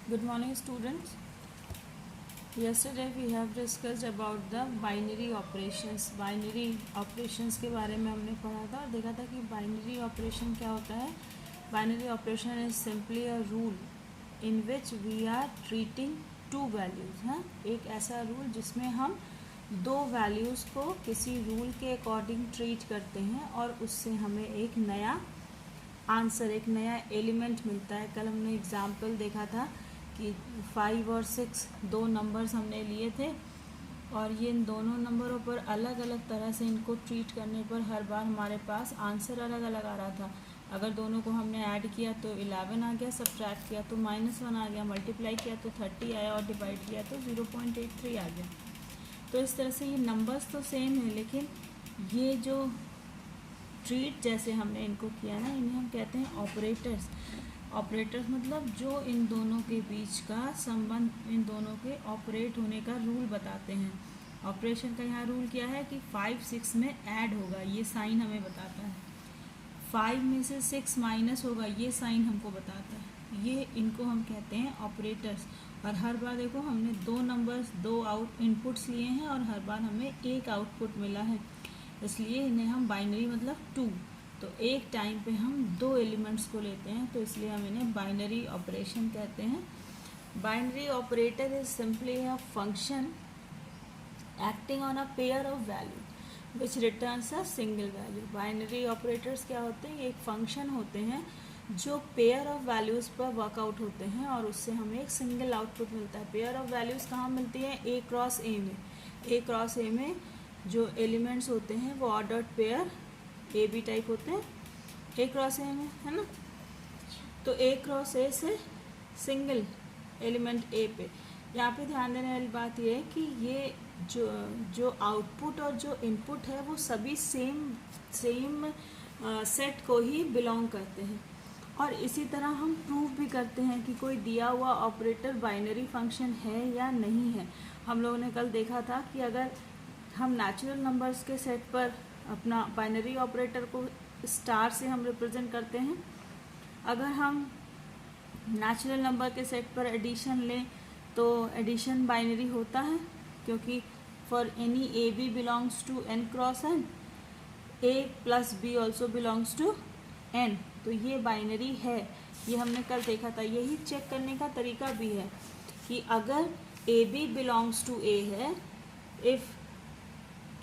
Good morning, students. Yesterday we have discussed about the binary operations. Binary operations के बारे में हमने पढ़ा था और देखा था कि binary operation क्या होता है. Binary operation is simply a rule in which we are treating two values. हाँ, एक ऐसा रूल जिसमें हम दो वैल्यूज़ को किसी रूल के अकॉर्डिंग ट्रीट करते हैं और उससे हमें एक नया आंसर, एक नया एलिमेंट मिलता है. कल हमने एग्जाम्पल देखा था कि 5 और 6 दो नंबर्स हमने लिए थे और ये इन दोनों नंबरों पर अलग अलग तरह से इनको ट्रीट करने पर हर बार हमारे पास आंसर अलग अलग आ रहा था. अगर दोनों को हमने ऐड किया तो 11 आ गया, सब्ट्रैक्ट किया तो -1 आ गया, मल्टीप्लाई किया तो 30 आया और डिवाइड किया तो 0.83 आ गया. तो इस तरह से ये नंबर्स तो सेम है, लेकिन ये जो ट्रीट जैसे हमने इनको किया ना, इन्हें हम कहते हैं ऑपरेटर्स. ऑपरेटर्स मतलब जो इन दोनों के बीच का संबंध, इन दोनों के ऑपरेट होने का रूल बताते हैं. ऑपरेशन का यहाँ रूल क्या है कि 5 6 में ऐड होगा, ये साइन हमें बताता है. 5 में से 6 माइनस होगा, ये साइन हमको बताता है. ये इनको हम कहते हैं ऑपरेटर्स. और हर बार देखो हमने दो नंबर्स, दो इनपुट्स लिए हैं और हर बार हमें एक आउटपुट मिला है, इसलिए इन्हें हम बाइनरी मतलब 2. तो एक टाइम पे हम दो एलिमेंट्स को लेते हैं, तो इसलिए हम इन्हें बाइनरी ऑपरेशन कहते हैं. Binary operator is simply a function acting on a pair of value which returns a single value. Binary operators क्या होते हैं? ये एक फंक्शन होते हैं जो पेयर ऑफ वैल्यूज़ पर वर्कआउट होते हैं और उससे हमें एक सिंगल आउटपुट मिलता है. पेयर ऑफ वैल्यूज़ कहाँ मिलती है? ए क्रॉस ए में. ए क्रॉस ए में जो एलिमेंट्स होते हैं वो ordered pair a b type होते हैं ए क्रॉस ए में, है ना. तो ए क्रॉस ए से सिंगल एलिमेंट ए पे. यहाँ पे ध्यान देने वाली बात ये है कि ये जो आउटपुट और जो इनपुट है वो सभी सेम सेट को ही बिलोंग करते हैं. और इसी तरह हम प्रूव भी करते हैं कि कोई दिया हुआ ऑपरेटर बाइनरी फंक्शन है या नहीं है. हम लोगों ने कल देखा था कि अगर हम नेचुरल नंबर्स के सेट पर अपना बाइनरी ऑपरेटर को स्टार से हम रिप्रेजेंट करते हैं. अगर हम नेचुरल नंबर के सेट पर एडिशन लें तो एडिशन बाइनरी होता है, क्योंकि for any A B belongs to N cross N, a plus b also belongs to N. तो ये बाइनरी है, ये हमने कल देखा था. यही चेक करने का तरीका भी है कि अगर a B belongs to a है, if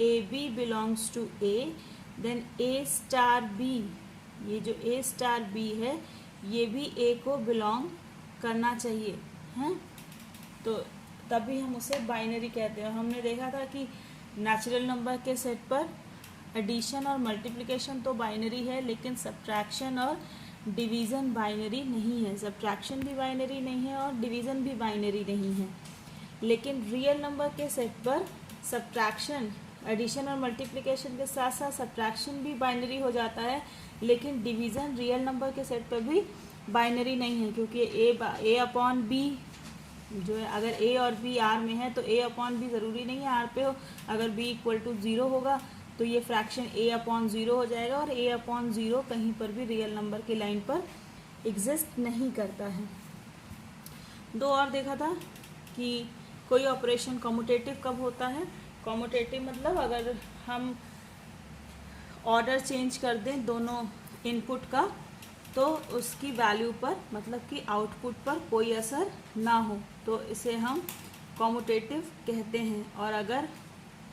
a B belongs to a, then A star b, ये जो ए स्टार बी है ये भी ए को बिलोंग करना चाहिए, हैं. तो तभी हम उसे बाइनरी कहते हैं. हमने देखा था कि नेचुरल नंबर के सेट पर एडिशन और मल्टीप्लिकेशन तो बाइनरी है, लेकिन सब्ट्रैक्शन और डिवीज़न बाइनरी नहीं है. सब्ट्रैक्शन भी बाइनरी नहीं है और डिवीज़न भी बाइनरी नहीं है. लेकिन रियल नंबर के सेट पर सब्ट्रैक्शन, एडिशन और मल्टीप्लिकेशन के साथ साथ सब्ट्रैक्शन भी बाइनरी हो जाता है, लेकिन डिवीज़न रियल नंबर के सेट पर भी बाइनरी नहीं है, क्योंकि ए अपॉन बी जो है, अगर ए और बी आर में है तो ए अपॉन बी ज़रूरी नहीं है आर पे हो. अगर बी इक्वल टू 0 होगा तो ये फ्रैक्शन ए अपॉन 0 हो जाएगा और ए अपॉन 0 कहीं पर भी रियल नंबर की लाइन पर एग्जिस्ट नहीं करता है. दो और देखा था कि कोई ऑपरेशन कम्यूटेटिव कब होता है. कम्यूटेटिव मतलब अगर हम ऑर्डर चेंज कर दें दोनों इनपुट का तो उसकी वैल्यू पर, मतलब कि आउटपुट पर कोई असर ना हो, तो इसे हम कम्यूटेटिव कहते हैं. और अगर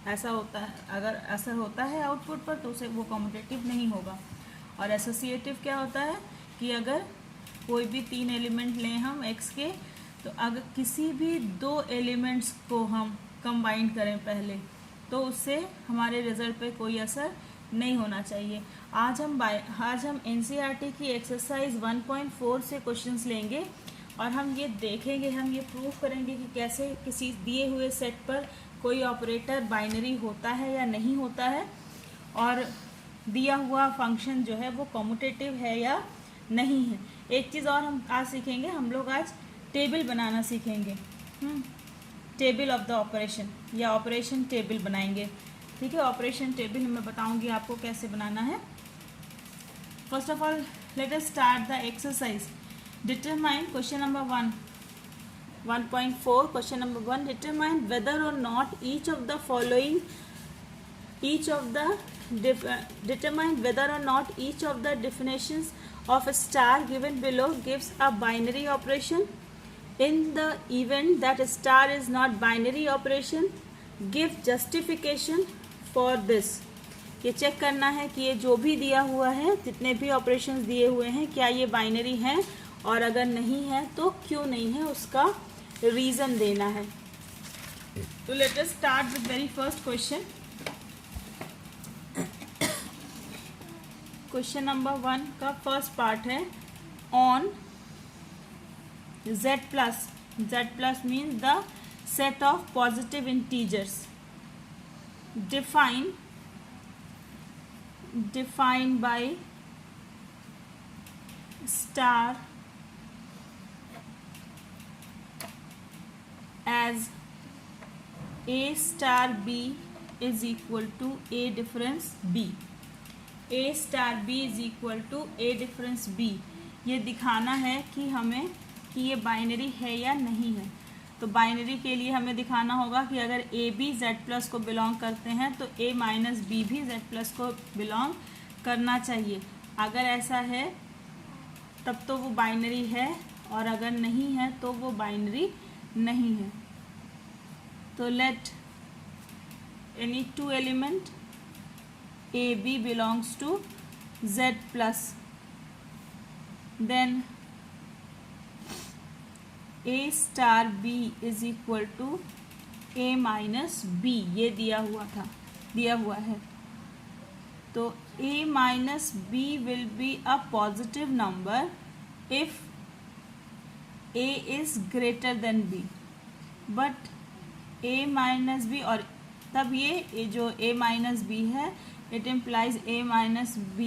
ऐसा होता है, अगर असर होता है आउटपुट पर तो उसे वो कम्यूटेटिव नहीं होगा. और एसोसिएटिव क्या होता है कि अगर कोई भी 3 एलिमेंट लें हम x के, तो अगर किसी भी दो एलिमेंट्स को हम कंबाइन करें पहले, तो उससे हमारे रिजल्ट पे कोई असर नहीं होना चाहिए. आज हम NCERT की एक्सरसाइज 1.4 से क्वेश्चंस लेंगे और हम ये देखेंगे, हम ये प्रूव करेंगे कि कैसे किसी दिए हुए सेट पर कोई ऑपरेटर बाइनरी होता है या नहीं होता है, और दिया हुआ फंक्शन जो है वो कम्यूटेटिव है या नहीं है. एक चीज़ और हम आज सीखेंगे, हम लोग आज टेबल बनाना सीखेंगे. टेबल ऑफ द ऑपरेशन या ऑपरेशन टेबल बनाएंगे. ठीक है, ऑपरेशन टेबल मैं बताऊंगी आपको कैसे बनाना है. First of all let us start the exercise. Determine question number 1. 1.4 question number 1, determine whether or not each of the following determine whether or not each of the definitions of a star given below gives a binary operation. In the event that a star is not binary operation, give justification for this. ये check करना है कि ये जो भी दिया हुआ है, जितने भी ऑपरेशंस दिए हुए हैं, क्या ये बाइनरी हैं, और अगर नहीं है तो क्यों नहीं है, उसका रीज़न देना है. तो let us start with very first question. Question number 1 का फर्स्ट पार्ट है on z plus. z plus means the set of positive integers defined by star as a star b is equal to a difference b. a star b is equal to a difference b. ये दिखाना है कि हमें कि ये binary है या नहीं है. तो बाइनरी के लिए हमें दिखाना होगा कि अगर ए बी जेड प्लस को बिलोंग करते हैं तो ए माइनस बी भी जेड प्लस को बिलोंग करना चाहिए. अगर ऐसा है तब तो वो बाइनरी है, और अगर नहीं है तो वो बाइनरी नहीं है. तो let any two element a B belongs to z plus, then a star b is equal to a minus b. ये दिया हुआ है. तो a minus b will be a positive number if a is greater than b. But a minus b, और तब ये जो a minus b है, it implies a minus b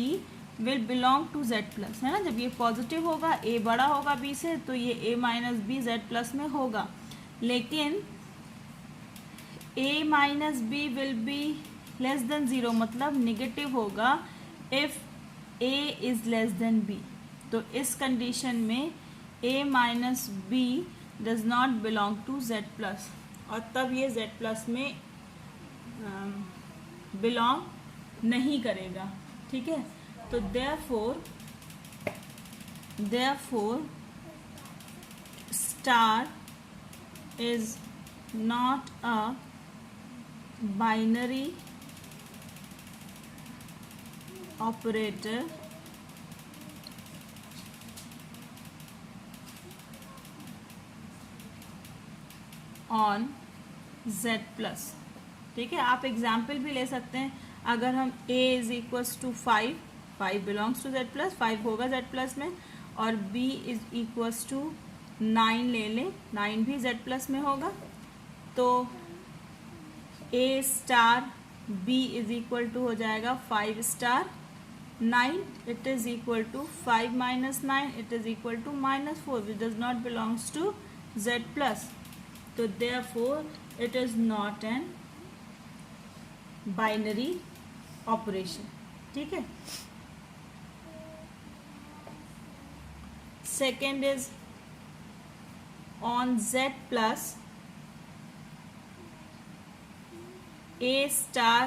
will belong to z plus, है ना. जब ये positive होगा, ए बड़ा होगा बी से, तो ये a minus b z plus में होगा. लेकिन a minus b will be less than zero, मतलब निगेटिव होगा if a is less than b. तो इस कंडीशन में a minus b does not belong to z plus, और तब ये जेड प्लस में बिलोंग नहीं करेगा. ठीक है. तो therefore star is not a binary operator on z plus. ठीक है. आप एग्जाम्पल भी ले सकते हैं. अगर हम a is equals to 5 belongs to z plus, 5 होगा जेड प्लस में, और b इज इक्वल्स टू 9 ले लें, 9 भी जेड प्लस में होगा. तो a star b is equal to हो जाएगा 5 star 9. It is equal to 5 minus 9, it is equal to -4 which does not belongs to z plus. तो therefore it is not an binary operation. ठीक है. Second is on Z plus A star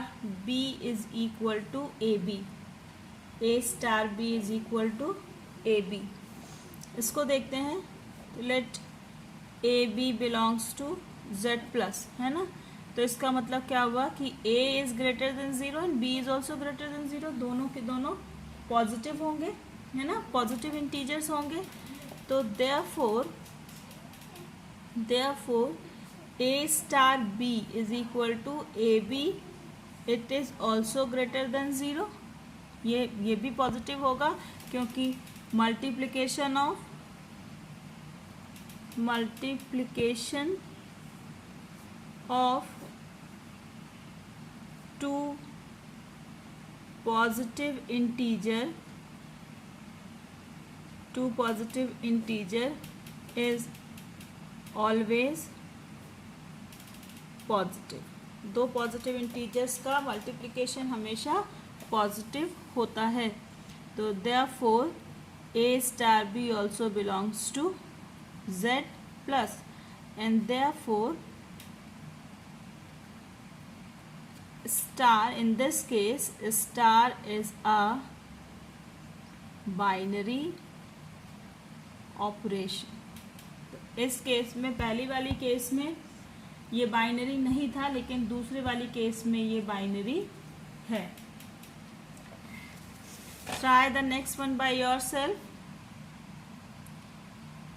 B is equal to AB. A star B is equal to AB. इसको देखते हैं. Let AB belongs to Z plus, है ना. तो इसका मतलब क्या हुआ कि A is greater than 0 and B is also greater than 0. दोनों के दोनों पॉजिटिव होंगे, है ना, पॉजिटिव इंटीजर्स होंगे. तो therefore a star b is equal to ab. it is also greater than 0. ये भी पॉजिटिव होगा क्योंकि multiplication of two positive integer is always positive. दो पॉजिटिव इंटीजर्स का मल्टीप्लिकेशन हमेशा पॉजिटिव होता है. तो therefore a star b also belongs to z plus. and therefore star, in this case star is a binary operation. इस case में, पहली वाली केस में ये बाइनरी नहीं था, लेकिन दूसरे वाली केस में ये बाइनरी है. Try the next one by yourself.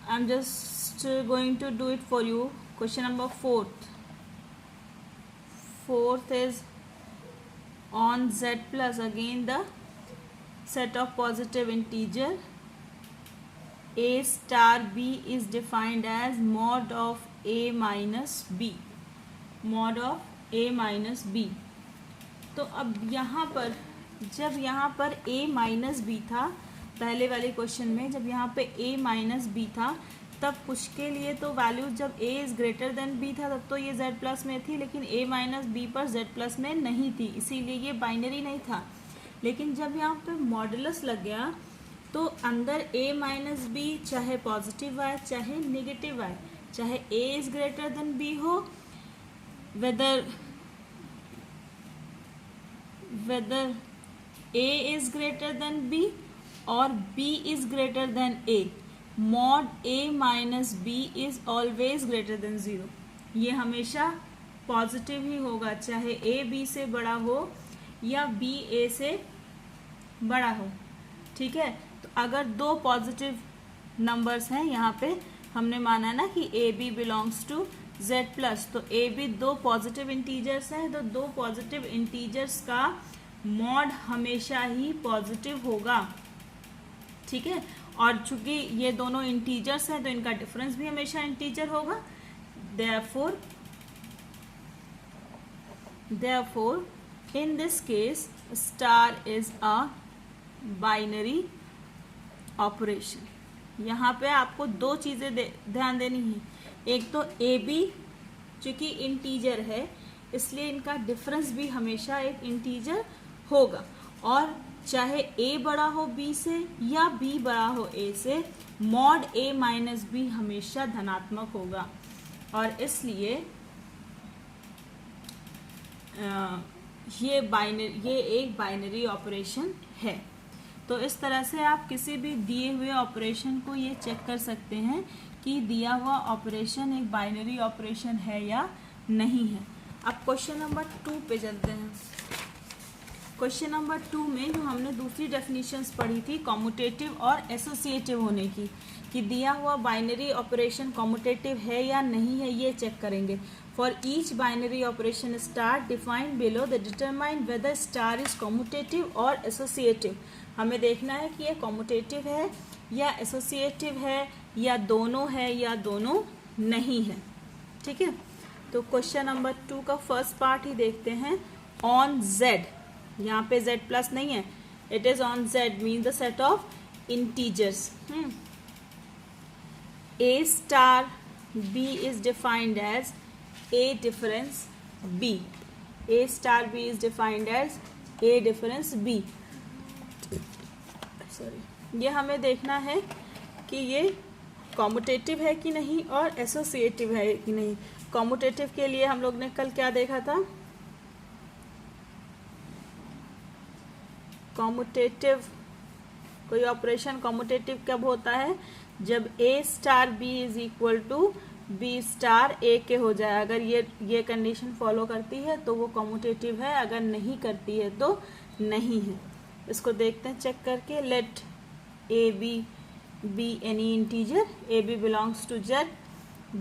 I'm just going to do it for you. Question number 4th. 4th is on z plus, again the set of positive integer a star b is defined as mod of a minus b. mod of a minus b. तो अब यहाँ पर, जब यहाँ पर a minus B था पहले वाले क्वेश्चन में, जब यहाँ पे a माइनस बी था, तब कुछ के लिए तो वैल्यू जब a is greater than b था तब तो ये z प्लस में थी, लेकिन a माइनस बी पर z प्लस में नहीं थी, इसीलिए ये बाइनरी नहीं था. लेकिन जब यहाँ पे मॉडुलस लग गया तो अंदर a माइनस बी चाहे पॉजिटिव आए चाहे नेगेटिव आए, चाहे a is greater than b हो, whether a is greater than b or b is greater than a, mod a minus b is always greater than 0. ये हमेशा पॉजिटिव ही होगा, चाहे a b से बड़ा हो या b a से बड़ा हो. ठीक है, तो अगर दो पॉजिटिव नंबर्स हैं, यहाँ पे हमने माना ना कि a B belongs to z plus, तो ए बी दो पॉजिटिव इंटीजर्स हैं, तो दो पॉजिटिव इंटीजर्स का मॉड हमेशा ही पॉजिटिव होगा. ठीक है, और चूंकि ये दोनों इंटीजर्स हैं तो इनका डिफरेंस भी हमेशा इंटीजर होगा. therefore in this case star is a binary operation. यहाँ पे आपको दो चीज़ें ध्यान देनी है. एक तो ए बी चूँकि इंटीजर है इसलिए इनका डिफरेंस भी हमेशा एक इंटीजर होगा, और चाहे a बड़ा हो b से या b बड़ा हो a से, मॉड a माइनस b हमेशा धनात्मक होगा. और इसलिए ये एक बाइनरी ऑपरेशन है. तो इस तरह से आप किसी भी दिए हुए ऑपरेशन को ये चेक कर सकते हैं कि दिया हुआ ऑपरेशन एक बाइनरी ऑपरेशन है या नहीं है. अब क्वेश्चन नंबर 2 पे चलते हैं. क्वेश्चन नंबर 2 में जो हमने दूसरी डेफिनेशंस पढ़ी थी कॉम्यूटेटिव और एसोसिएटिव होने की, कि दिया हुआ बाइनरी ऑपरेशन कॉम्यूटेटिव है या नहीं है, ये चेक करेंगे. For each binary operation star defined below the determine whether star is commutative और एसोसिएटिव. हमें देखना है कि ये कॉम्यूटेटिव है या एसोसिएटिव है या दोनों है या दोनों नहीं है. ठीक है, तो क्वेश्चन नंबर 2 का फर्स्ट पार्ट ही देखते हैं. ऑन z, यहाँ पे z प्लस नहीं है, it is on z mean the set of integers. a star b is defined as a difference b. a star b is defined as a difference b. Sorry, ये हमें देखना है कि ये कॉम्यूटेटिव है कि नहीं और एसोसिएटिव है कि नहीं. कॉम्यूटेटिव के लिए हम लोग ने कल क्या देखा था? कॉम्यूटेटिव, कोई ऑपरेशन कॉम्यूटेटिव कब होता है? जब a star b is equal to b star a के हो जाए. अगर ये कंडीशन फॉलो करती है तो वो कॉम्यूटेटिव है, अगर नहीं करती है तो नहीं है. इसको देखते हैं चेक करके. Let a b be any integer, a b belongs to z,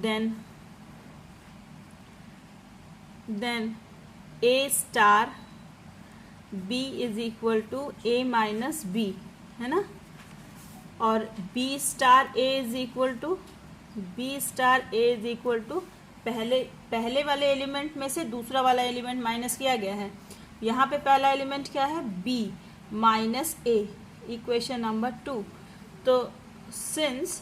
then a star b is equal to a minus b, है ना, और b star a is equal to पहले वाले एलिमेंट में से दूसरा वाला एलिमेंट माइनस किया गया है. यहाँ पे पहला एलिमेंट क्या है? b minus a, equation number 2. तो since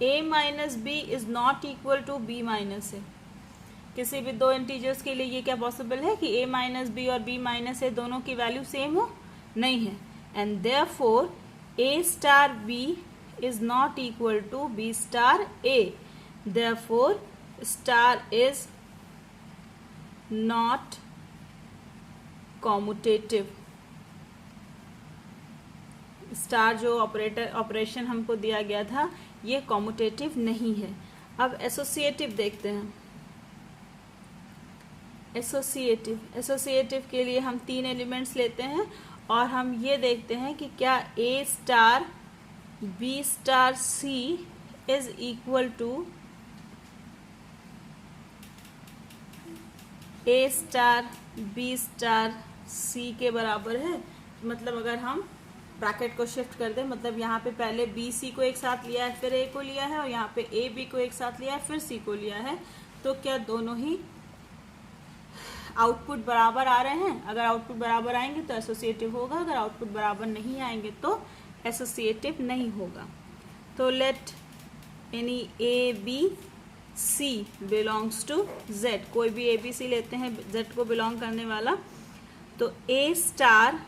a minus b is not equal to b minus a, किसी भी दो इंटीजर्स के लिए ये क्या पॉसिबल है कि a माइनस b और b माइनस a दोनों की वैल्यू सेम हो? नहीं है. And therefore a star b is not equal to b star a. Therefore star is not commutative. Star जो ऑपरेशन हमको दिया गया था ये कॉम्यूटेटिव नहीं है। अब एसोसिएटिव देखते हैं। एसोसिएटिव के लिए हम 3 एलिमेंट्स लेते हैं और हम ये देखते हैं कि क्या a star B star c is equal to A star B star c के बराबर है। मतलब अगर हम ब्रैकेट को शिफ्ट कर दें, मतलब यहाँ पे पहले बी सी को एक साथ लिया है, फिर ए को लिया है, और यहाँ पे ए बी को एक साथ लिया है, फिर सी को लिया है, तो क्या दोनों ही आउटपुट बराबर आ रहे हैं? अगर आउटपुट बराबर आएंगे तो एसोसिएटिव होगा, अगर आउटपुट बराबर नहीं आएंगे तो एसोसिएटिव नहीं होगा। तो let any A B C belongs to z. कोई भी ए बी सी लेते हैं जेड को बिलोंग करने वाला। तो ए star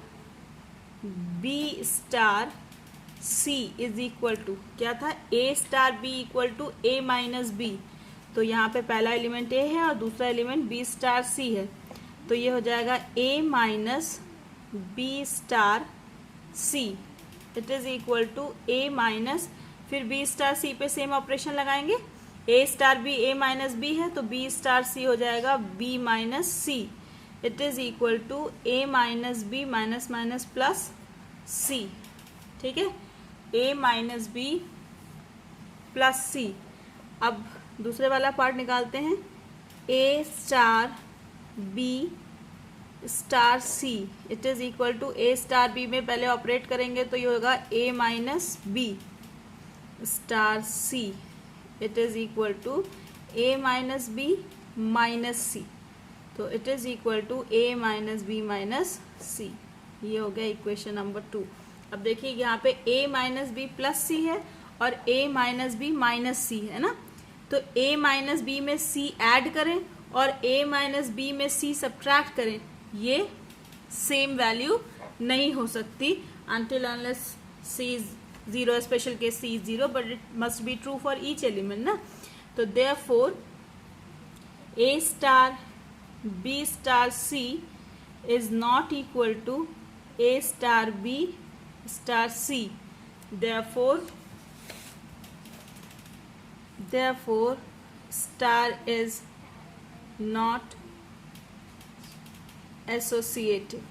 B star c is equal to क्या था? ए star b equal to a minus b. तो यहाँ पे पहला एलिमेंट ए है और दूसरा एलिमेंट बी स्टार सी है, तो ये हो जाएगा a minus b star c. It is equal to a minus, फिर बी स्टार सी पे सेम ऑपरेशन लगाएंगे। A star B a minus b है तो बी स्टार सी हो जाएगा b minus c. It is equal to a minus b minus minus plus c. ठीक है, a minus b plus c. अब दूसरे वाला पार्ट निकालते हैं। ए star B star c it is equal to A star b में पहले operate करेंगे तो ये होगा a minus b star c. It is equal to a minus b minus c. तो it is equal to a minus b minus c. ये हो गया इक्वेशन नंबर 2। अब देखिए यहाँ पे a माइनस बी प्लस सी है और a माइनस बी माइनस सी है ना, तो a माइनस बी में c ऐड करें और a माइनस बी में c सब्ट्रैक्ट करें, ये सेम वैल्यू नहीं हो सकती until unless c is 0, special case c is 0, but it must be true for each element ना। तो therefore a star b star c is not equal to a star b star c। therefore star is not associative।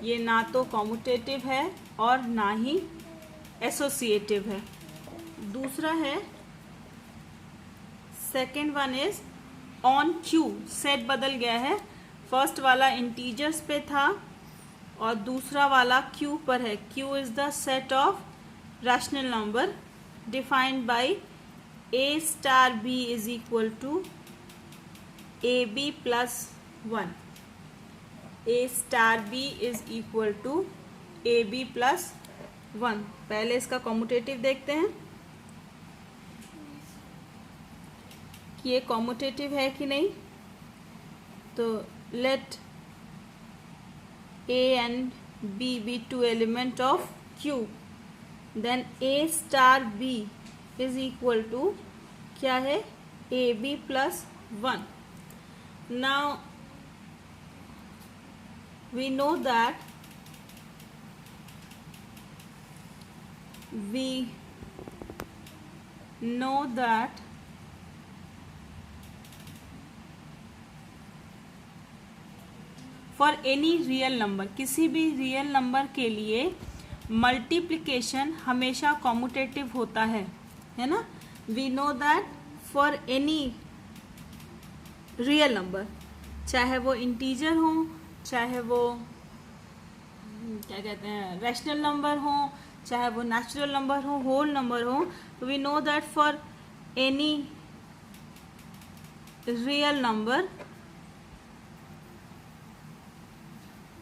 ये ना तो commutative है और ना ही associative है। दूसरा है second one is on Q. Set बदल गया है, फर्स्ट वाला इंटीजर्स पे था और दूसरा वाला क्यू पर है। Q is the set of rational number defined by a star B is equal to A B plus 1। A star B is equal to A B plus 1। पहले इसका कॉम्यूटेटिव देखते हैं कि ये कॉम्यूटेटिव है कि नहीं। तो late A and B be 2 element of Q, then A star B is equal to क्या है? AB plus 1. Now we know that for any real number, किसी भी रियल नंबर के लिए मल्टीप्लिकेशन हमेशा कॉम्यूटेटिव होता है ना। We know that for any real number, चाहे वो इंटीजर हो, चाहे वो क्या कहते हैं रैशनल नंबर हो, चाहे वो नेचुरल नंबर हो, होल नंबर हो, we know that for any real number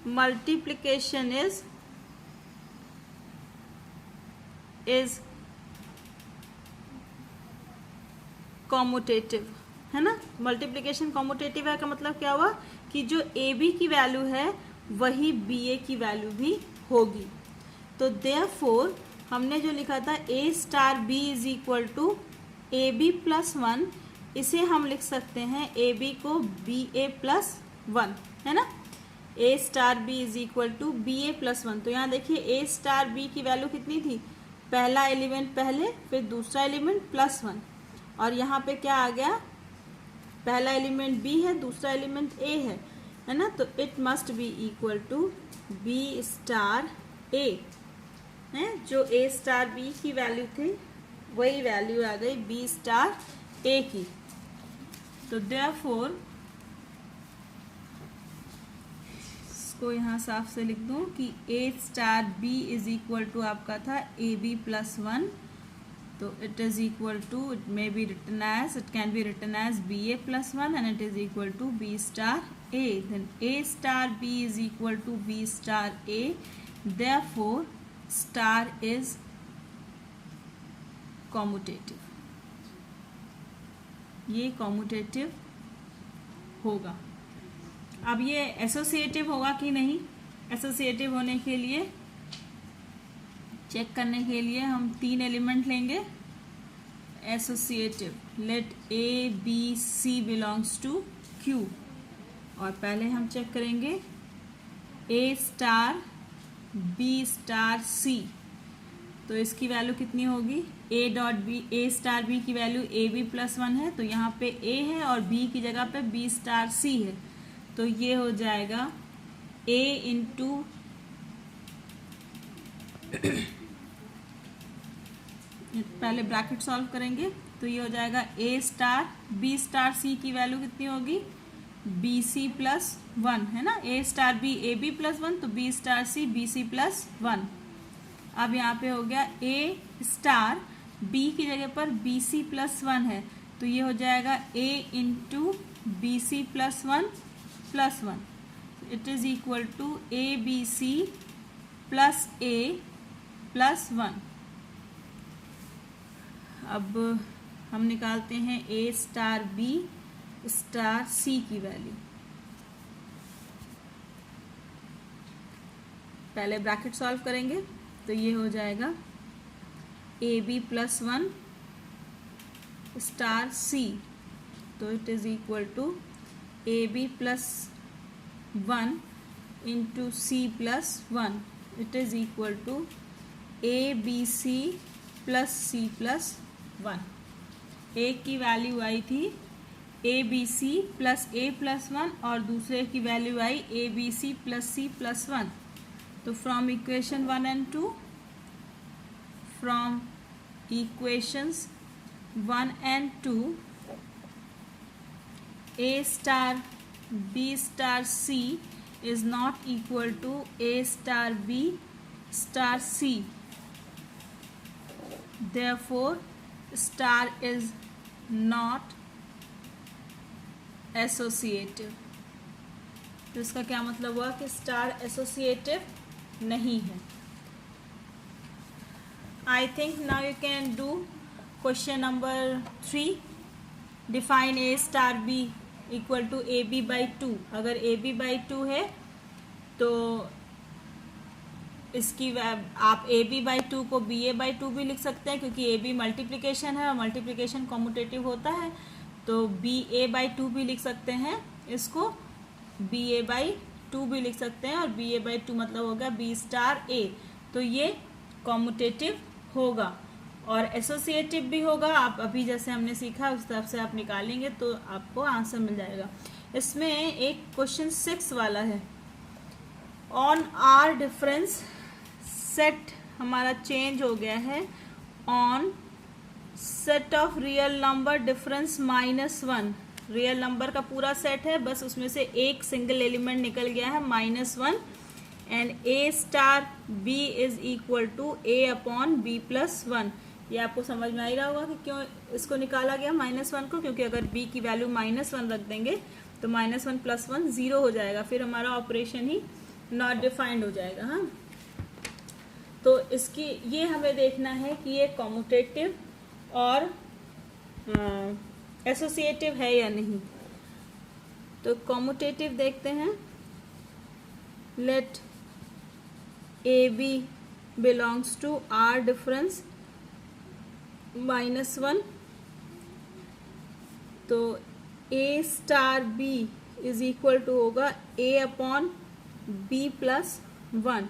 multiplication is commutative है ना। मल्टीप्लिकेशन कॉम्यूटेटिव है का मतलब क्या हुआ कि जो ए बी की वैल्यू है वही बी ए की वैल्यू भी होगी। तो देयरफॉर हमने जो लिखा था ए star B is equal to A B plus 1 इसे हम लिख सकते हैं ए बी को बी ए प्लस वन, है ना। A star B is equal to B A plus one. तो यहाँ देखिए ए स्टार बी की वैल्यू कितनी थी, पहला एलिमेंट पहले, फिर दूसरा एलिमेंट प्लस वन, और यहाँ पे क्या आ गया, पहला एलिमेंट बी है, दूसरा एलिमेंट ए है ना। तो it must be equal to B star A है, जो ए स्टार बी की वैल्यू थी वही वैल्यू आ गई बी स्टार ए की। तो देयरफॉर इसको यहाँ साफ से लिख दूँ कि A star B is equal to आपका था ए बी प्लस वन। तो it is equal to, it may be written as, it can be written as B A plus one and it is equal to B star A. Then A star B is equal to B star A, therefore star is commutative. ये commutative होगा। अब ये associative होगा कि नहीं, associative होने के लिए चेक करने के लिए हम तीन एलिमेंट लेंगे associative. Let A B C belongs to Q, और पहले हम चेक करेंगे ए स्टार बी स्टार सी। तो इसकी वैल्यू कितनी होगी, A dot B, A star B की value A B plus one है, तो यहाँ पे ए है और बी की जगह पे बी स्टार सी है। तो ये हो जाएगा ए इंटू पहले ब्रैकेट सॉल्व करेंगे, तो ये हो जाएगा ए स्टार बी स्टार सी की वैल्यू कितनी होगी, बी सी प्लस वन, है ना। A star B A B plus one, तो बी स्टार सी बी सी प्लस वन। अब यहाँ पे हो गया ए स्टार बी की जगह पर बी सी प्लस वन है, तो ये हो जाएगा A into B C plus one plus one. It is equal to A B C plus A plus one. अब हम निकालते हैं ए स्टार बी स्टार सी की वैल्यू। पहले ब्रैकेट सॉल्व करेंगे, तो ये हो जाएगा A B plus one star सी, तो it is equal to A B plus one into C plus one, it is equal to A B C plus C plus one. एक की value आई थी A B C plus A plus one और दूसरे की value आई A B C plus C plus one. तो from equation 1 and 2, from equations 1 and 2, A star B star C is not equal to A star B star C. Therefore, star is not associative. तो इसका क्या मतलब हुआ कि star associative नहीं है। I think now you can do question number 3. Define A star B equal to AB by 2. अगर AB by 2 है तो इसकी आप AB by 2 को BA by 2 भी लिख सकते हैं, क्योंकि AB मल्टीप्लिकेशन है और मल्टीप्लिकेशन कॉम्यूटेटिव होता है। तो BA by 2 भी लिख सकते हैं, इसको BA by 2 भी लिख सकते हैं, और BA by 2 मतलब होगा B स्टार A। तो ये कॉम्यूटेटिव होगा और एसोसिएटिव भी होगा। आप अभी जैसे हमने सीखा उस तरफ से आप निकालेंगे तो आपको आंसर मिल जाएगा। इसमें एक क्वेश्चन 6 वाला है, ऑन आर डिफरेंस सेट हमारा चेंज हो गया है, on set of real number difference -1। Real number का पूरा सेट है, बस उसमें से एक सिंगल एलिमेंट निकल गया है -1, and a star B is equal to A upon B plus one. ये आपको समझ में आ ही रहा होगा कि क्यों इसको निकाला गया -1 को, क्योंकि अगर बी की वैल्यू -1 रख देंगे तो -1 + 1 0 हो जाएगा, फिर हमारा ऑपरेशन ही नॉट डिफाइंड हो जाएगा। हाँ, तो इसकी ये हमें देखना है कि ये कॉम्यूटेटिव और एसोसिएटिव है या नहीं। तो कॉम्यूटेटिव देखते हैं। Let A B belongs to R difference -1 तो ए star B is equal to होगा ए अपॉन बी प्लस 1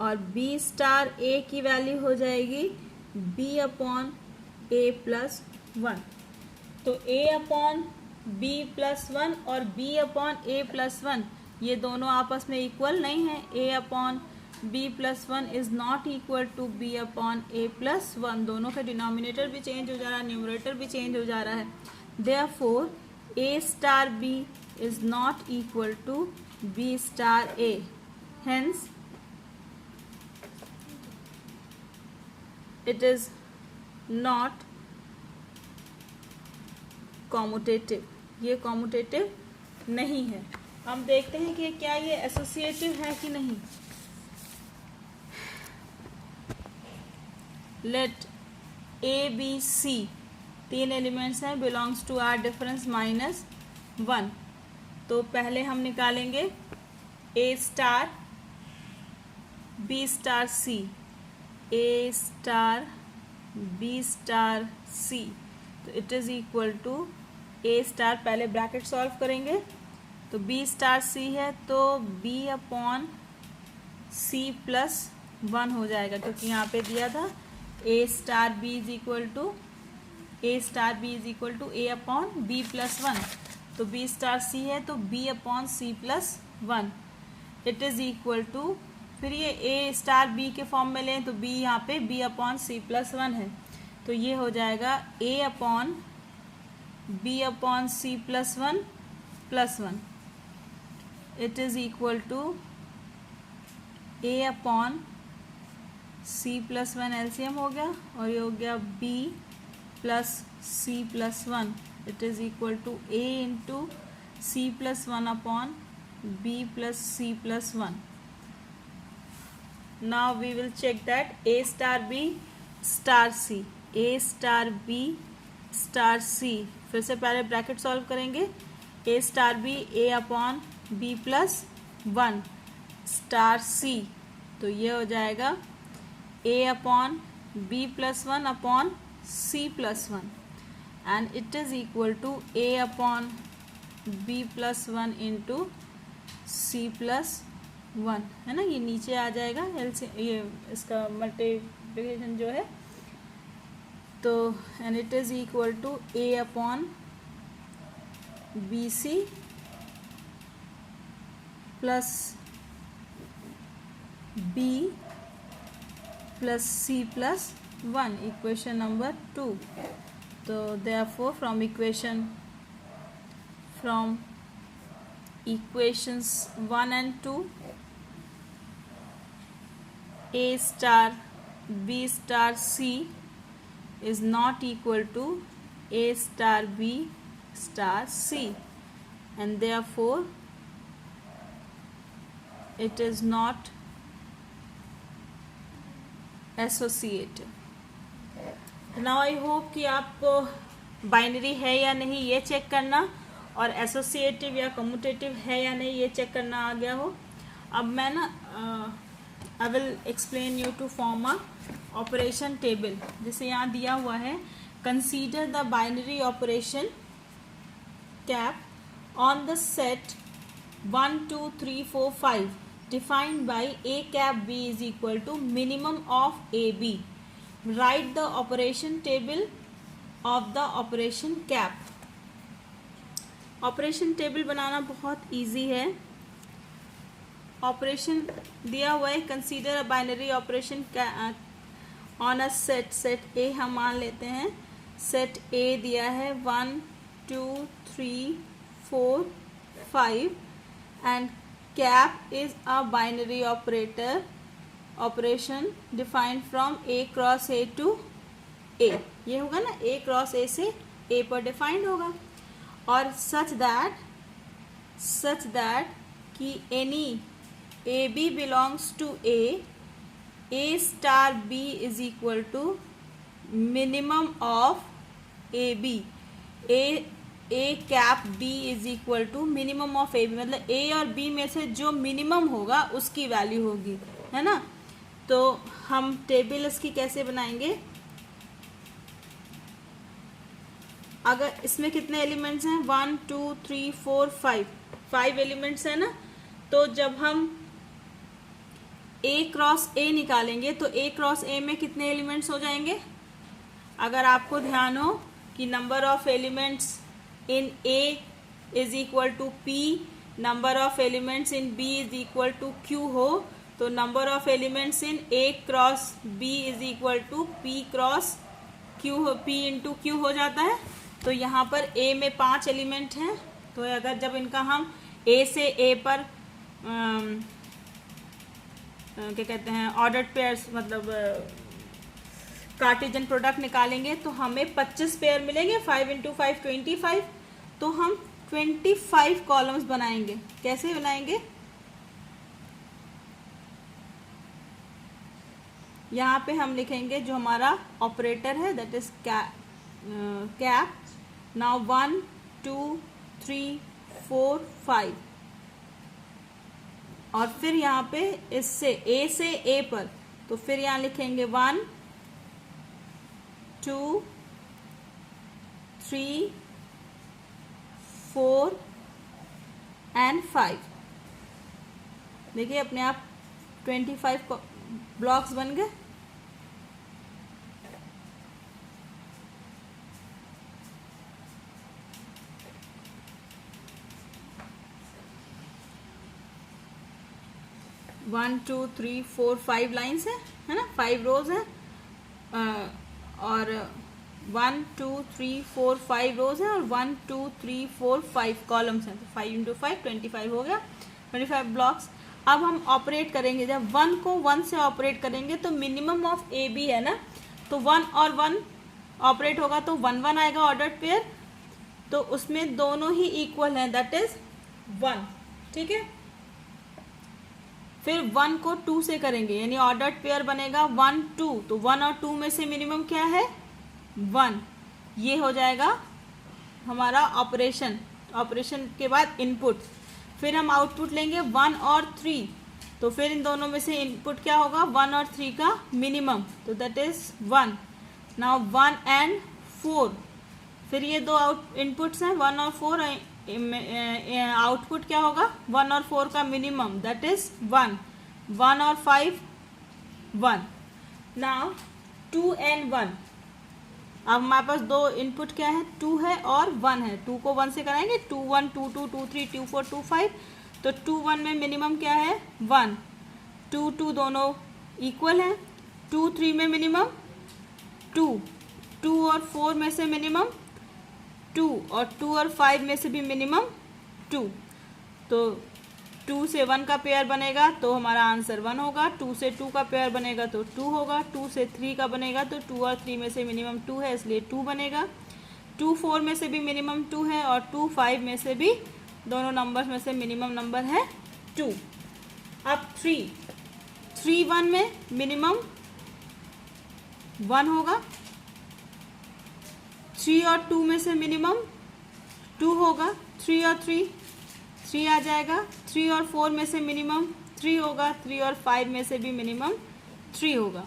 और बी स्टार ए की वैल्यू हो जाएगी बी अपॉन ए प्लस 1। तो ए अपॉन बी प्लस 1 और बी अपॉन ए प्लस 1 ये दोनों आपस में इक्वल नहीं है। A upon B plus 1 is not equal to B upon A plus 1। दोनों का डिनोमिनेटर भी चेंज हो जा रहा है, न्यूमरेटर भी चेंज हो जा रहा है। Therefore a star B is not equal to B star a, hence it is not commutative, ये commutative नहीं है। हम देखते हैं कि क्या ये एसोसिएटिव है कि नहीं। Let A B c 3 elements हैं, बिलोंग्स टू आर डिफरेंस -1। तो पहले हम निकालेंगे a star B star c, a star B star सी। तो it is equal to A star, पहले ब्रैकेट सॉल्व करेंगे तो बी स्टार सी है तो बी अपॉन सी प्लस 1 हो जाएगा, क्योंकि यहाँ पे दिया था ए star B is equal to A upon B plus 1। तो बी स्टार सी है तो B upon C plus 1 it is equal to, फिर ये ए स्टार बी के फॉर्म में लें तो बी यहाँ पे बी अपॉन सी प्लस 1 है, तो ये हो जाएगा A upon B upon C plus 1 it is equal to A upon C plus 1 LCM हो गया और ये हो गया B plus C plus 1 it is equal to A into C plus 1 upon B plus C plus 1। Now we will check that A star B star C, A star B star C, फिर से पहले bracket solve करेंगे। A star B A upon B plus 1 star C, तो ये हो जाएगा A upon B plus 1 upon C plus 1 and it is equal to A upon B plus 1 into C plus 1, है ना। ये नीचे आ जाएगा ये इसका मल्टीप्लिकेशन जो है, तो and it is equal to A upon b C plus b plus C plus 1, equation number 2। तो therefore from equations 1 and 2 A star B star C is not equal to A star B star C and therefore it is not associative. Now I hope कि आपको binary है या नहीं ये check करना और associative या कम्यूटेटिव है या नहीं ये चेक करना आ गया हो। अब मैं ना I will explain you to form a operation table. जैसे यहाँ दिया हुआ है, consider the binary operation cap on the set 1 2 3 4 5 defined by a cap b is equal to minimum of ab. Write the operation table of the operation cap. Operation table बनाना बहुत easy है। Operation दिया हुआ है, consider a binary operation on a set A हम मान लेते हैं। सेट ए दिया है 1 2 3 4 5 and cap is a binary operation defined from A cross A to A. ये होगा ना, ए क्रॉस ए से ए पर डिफाइंड होगा और सच दैट कि any A B belongs to A star B is equal to minimum of A B, A cap B is equal to minimum of A B, मतलब A और बी में से जो मिनिमम होगा उसकी वैल्यू होगी, है ना। तो हम टेबल इसकी कैसे बनाएंगे, अगर इसमें कितने एलिमेंट्स हैं, 1 2 3 4 5 एलिमेंट्स हैं ना, तो जब हम A क्रॉस A निकालेंगे तो A क्रॉस A में कितने एलिमेंट्स हो जाएंगे। अगर आपको ध्यान हो कि number of elements in A is equal to P, number of elements in B is equal to Q हो, तो number of elements in A cross B is equal to P cross Q, P into Q हो जाता है। तो यहाँ पर A में 5 element हैं, तो अगर जब इनका हम A से A पर क्या कहते हैं ऑर्डर्ड पेयर्स, मतलब कार्टेशियन प्रोडक्ट निकालेंगे तो हमें 25 पेयर मिलेंगे। 5 इंटू 5 25, तो हम 25 कॉलम्स बनाएंगे। कैसे बनाएंगे, यहाँ पे हम लिखेंगे जो हमारा ऑपरेटर है दैट इज कैप। नाउ 1 2 3 4 5, और फिर यहाँ पे इससे A से A पर, तो फिर यहाँ लिखेंगे 1 2 3 4 एंड 5। देखिए अपने आप 25 ब्लॉक्स बन गए। One two three four 5 lines है ना, 5 रोज है, और 1 2 3 4 5 रोज है, और 1 2 3 4 5 कॉलम्स हैं। तो 5 इंटू 5 25 हो गया, 25 ब्लॉक्स। अब हम ऑपरेट करेंगे, जब 1 को 1 से ऑपरेट करेंगे तो मिनिमम ऑफ ए बी है ना, तो 1 और 1 ऑपरेट होगा तो 1 1 आएगा ऑर्डर्ड पेयर, तो उसमें दोनों ही इक्वल हैं दैट इज 1। ठीक है, फिर 1 को 2 से करेंगे यानी ऑर्डर्ड पेयर बनेगा 1 2, तो 1 और 2 में से मिनिमम क्या है 1, ये हो जाएगा हमारा ऑपरेशन। ऑपरेशन के बाद इनपुट, फिर हम आउटपुट लेंगे 1 और 3, तो फिर इन दोनों में से इनपुट क्या होगा 1 और 3 का मिनिमम, तो दैट इज 1। नाउ 1 एंड 4, फिर ये दो इनपुट्स हैं 1 और 4, आउटपुट क्या होगा 1 और 4 का मिनिमम दैट इज 1। 1 और 5 1। नाउ 2 एंड 1, अब हमारे पास दो इनपुट क्या है 2 है और 1 है, 2 को 1 से कराएंगे 2 1 2 2 2 3 2 4 2 5, तो 2 1 में मिनिमम क्या है 1, 2 2 दोनों इक्वल हैं, 2 3 में मिनिमम 2, 2 और 4 में से मिनिमम 2, और 2 और 5 में से भी मिनिमम 2, तो 2 से 1 का पेयर बनेगा तो हमारा आंसर 1 होगा, 2 से 2 का पेयर बनेगा तो 2 होगा, 2 से 3 का बनेगा तो 2 और 3 में से मिनिमम 2 है इसलिए 2 बनेगा, 2 4 में से भी मिनिमम 2 है, और 2 5 में से भी, दोनों नंबर्स में से मिनिमम नंबर है 2। अब 3 1 में मिनिमम 1 होगा, 3 और 2 में से मिनिमम 2 होगा, 3 और 3 आ जाएगा, 3 और 4 में से मिनिमम 3 होगा, 3 और 5 में से भी मिनिमम 3 होगा,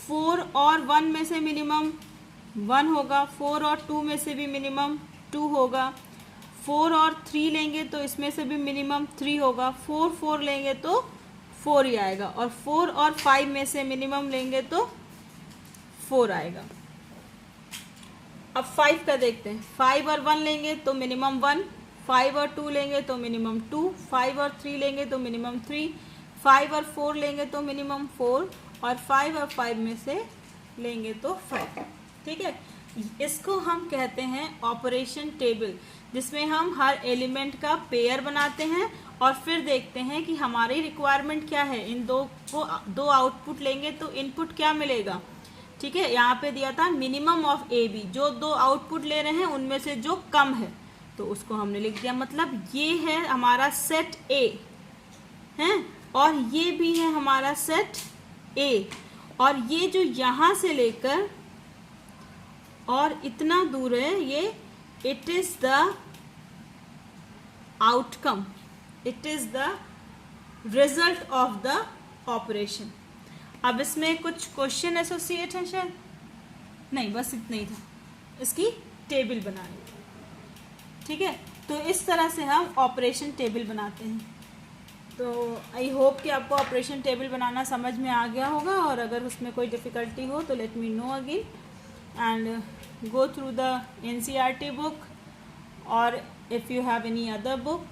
4 और 1 में से मिनिमम 1 होगा, 4 और 2 में से भी मिनिमम 2 होगा, 4 और 3 लेंगे तो इसमें से भी मिनिमम 3 होगा, 4 4 लेंगे तो 4 ही आएगा, और 4 और 5 में से मिनिमम लेंगे तो 4 आएगा। अब 5 का देखते हैं, 5 और 1 लेंगे तो मिनिमम 1, 5 और 2 लेंगे तो मिनिमम 2, 5 और 3 लेंगे तो मिनिमम 3, 5 और 4 लेंगे तो मिनिमम 4, और 5 और 5 में से लेंगे तो 5। ठीक है, इसको हम कहते हैं ऑपरेशन टेबल, जिसमें हम हर एलिमेंट का पेयर बनाते हैं और फिर देखते हैं कि हमारी रिक्वायरमेंट क्या है। इन दो आउटपुट लेंगे तो इनपुट क्या मिलेगा। ठीक है, यहाँ पे दिया था मिनिमम ऑफ ए बी, जो दो आउटपुट ले रहे हैं उनमें से जो कम है तो उसको हमने लिख दिया, मतलब ये है हमारा सेट ए है और ये भी है हमारा सेट ए, और ये जो यहाँ से लेकर और इतना दूर है ये it is the outcome, it is the result of the operation. अब इसमें कुछ क्वेश्चन एसोसिएट है शायद नहीं, बस इतना ही था इसकी टेबल बनानी। ठीक है, तो इस तरह से हम ऑपरेशन टेबल बनाते हैं। तो आई होप कि आपको ऑपरेशन टेबल बनाना समझ में आ गया होगा, और अगर उसमें कोई डिफ़िकल्टी हो तो let me know again and go through the NCERT book, और if you have any other book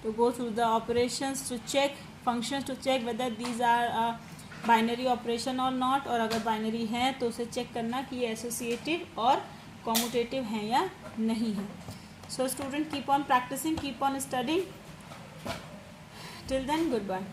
तो go through the operations to check, functions to check whether these are a binary operation or not, और अगर binary है तो उसे check करना कि ये एसोसिएटिव और कॉम्यूटेटिव हैं या नहीं है। So student, keep on practicing, keep on studying. Till then, goodbye.